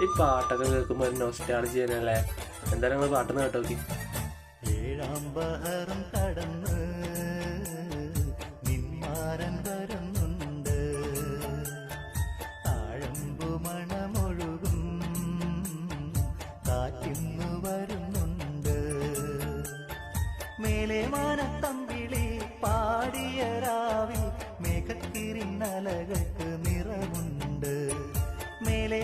ഈ പാട്ടൊക്കെ കേൾക്കുമ്പോൾ ഒരു നൊസ്റ്റാൾജി തന്നെയല്ലേ. എന്തായാലും നിങ്ങൾ പാട്ടൊന്ന് കേട്ടോ നോക്കി. ഏഴാം ബഹറും കടന്ന് നിന്മാരൻ വരുന്നുണ്ട്, താഴമ്പു മണമൊഴുകും കാറ്റിന്നു വരുന്നുണ്ട്, മേലെ മാനത്തമ്പിളി പാടിയ രാവിൽ മേഘത്തിരിന്നലകൾക്ക് നിറവുണ്ട്, മേലെ